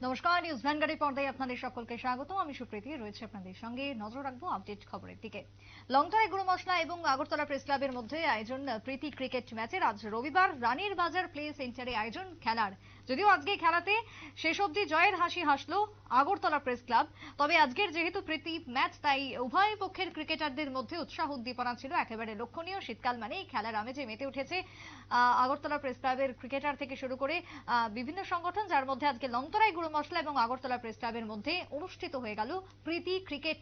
নমস্কার, নিউজ ভ্যানগার্ডের পর্দায় আপনাদের সকলকে স্বাগত। আমি সুপ্রীতি রয়েছে আপনাদের সঙ্গে। নজর রাখবো আপডেট খবরের দিকে। লংতরায় গুরু মশলা এবং আগরতলা প্রেস ক্লাবের মধ্যে আয়োজন প্রীতি ক্রিকেট ম্যাচের। আজ রবিবার রানীর বাজার প্লে সেন্টারে আয়োজন খেলার। যদিও আজকে খেলাতে শেষ অবধি জয়ের হাসি হাসলো আগরতলা প্রেস ক্লাব, তবে আজকের যেহেতু প্রীতি ম্যাচ, তাই উভয় পক্ষের ক্রিকেটারদের মধ্যে উৎসাহ উদ্দীপনা ছিল একেবারে লক্ষণীয়। শীতকাল মানেই খেলার আমেজে মেতে উঠেছে আগরতলা প্রেস ক্লাবের ক্রিকেটার থেকে শুরু করে বিভিন্ন সংগঠন, যার মধ্যে আজকে লংতরায় গুরু মশলা এবং আগরতলা প্রেস ক্লাবের মধ্যে অনুষ্ঠিত হয়ে গেল প্রীতি ক্রিকেট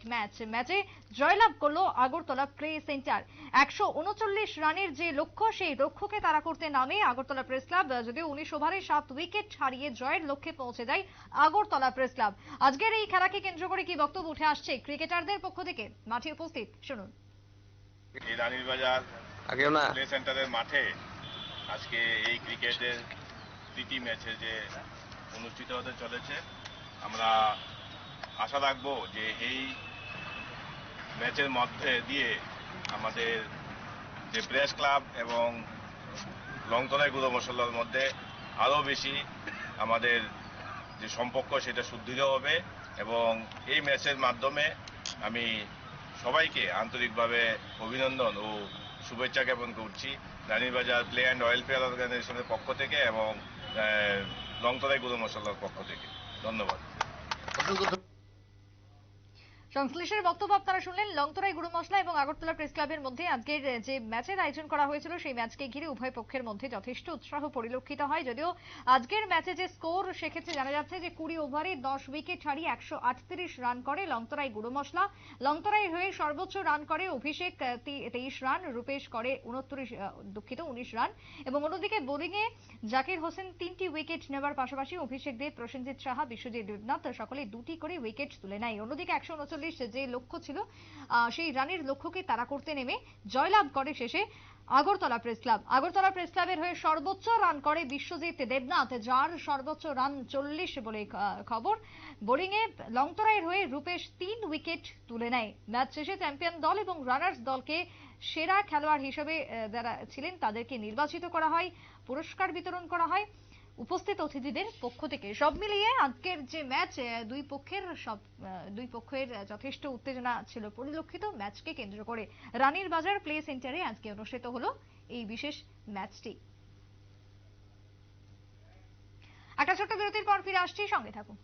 ম্যাচে জয়লাভ করলো আগরতলা প্লে সেন্টার। 139 রানের যে লক্ষ্য, সেই লক্ষ্যকে তাড়া করতে নামে আগরতলা প্রেস ক্লাব। যদিও 19 ওভারে 7 উইকেট হারিয়ে জয়ের লক্ষ্যে পৌঁছে যায় আগরতলা প্রেস ক্লাব। আজকের এই খেলাকে কেন্দ্র করে কি বক্তব্য উঠে আসছে ক্রিকেটারদের পক্ষ থেকে, মাঠে উপস্থিত শুনুন। রানীর বাজার প্লে সেন্টারের মাঠে আজকে এই ক্রিকেটের প্রীতি ম্যাচে যে অনুষ্ঠিত হতে চলেছে, আমরা আশা রাখবো যে এই ম্যাচের মধ্যে দিয়ে আমাদের যে প্রেস ক্লাব এবং লংতরায় গুঁড়ো মশলার মধ্যে আরও বেশি আমাদের যে সম্পর্ক সেটা সুদৃঢ় হবে। এবং এই ম্যাচের মাধ্যমে আমি সবাইকে আন্তরিকভাবে অভিনন্দন ও শুভেচ্ছা জ্ঞাপন করছি রানীর বাজার প্লে অ্যান্ড ওয়েলফেয়ার অর্গানাইজেশনের পক্ষ থেকে এবং লংতরায় গুঁড়ো মশলার পক্ষ থেকে। ধন্যবাদ। সংশ্লিষ্টের বক্তব্য আপনারা শুনলেন। লংতরায় গুরু মশলা এবং আগরতলা প্রেস ক্লাবের মধ্যে আজকের যে ম্যাচের আয়োজন করা হয়েছিল, সেই ম্যাচকে ঘিরে উভয় পক্ষের মধ্যে যথেষ্ট উৎসাহ পরিলক্ষিত হয়। যদিও আজকের ম্যাচে যে স্কোর, সেক্ষেত্রে জানা যাচ্ছে যে 20 ওভারে 10 উইকেট হারিয়ে 138 রান করে লংতরায় গুরু মশলা। লংতরায় হয়ে সর্বোচ্চ রান করে অভিষেক 23 রান, রূপেশ করে 19 রান। এবং অন্যদিকে বোলিংয়ে জাকির হোসেন 3টি উইকেট নেওয়ার পাশাপাশি অভিষেক দেব, প্রসেনজিৎ সাহা, বিশ্বজিৎ দেবনাথ সকলে 2টি করে উইকেট তুলে নেয়। অন্যদিকে 139 যে লক্ষ্য ছিল, সেই রানের লক্ষ্যকে তাড়া করতে নেমে জয়লাভ করে শেষে Agartala press club. Agartala press ক্লাবের হয়ে সর্বোচ্চ রান করে বিশ্বজিৎ দেবনাথ, যার সর্বোচ্চ রান 40 বলে খবর। বোলিংয়ে লংতরায়ের হয়ে রূপেশ 3 উইকেট তুলে নেয়। ম্যাচ শেষে চ্যাম্পিয়ন দল এবং রানার্স দলকে সেরা খেলোয়াড় হিসেবে যারা ছিলেন তাদেরকে নির্বাচিত করা হয়, পুরস্কার বিতরণ করা হয় উপস্থিত অতিথিদের পক্ষ থেকে। সব মিলিয়ে আজকের যে ম্যাচ, দুই পক্ষের যথেষ্ট উত্তেজনা ছিল পরিলক্ষিত ম্যাচকে কেন্দ্র করে। রানীর বাজার প্লে সেন্টারে আজকে অনুষ্ঠিত হলো এই বিশেষ ম্যাচটি। একটা ছোট্ট বিরতির পর ফিরে আসছি, সঙ্গে থাকুন।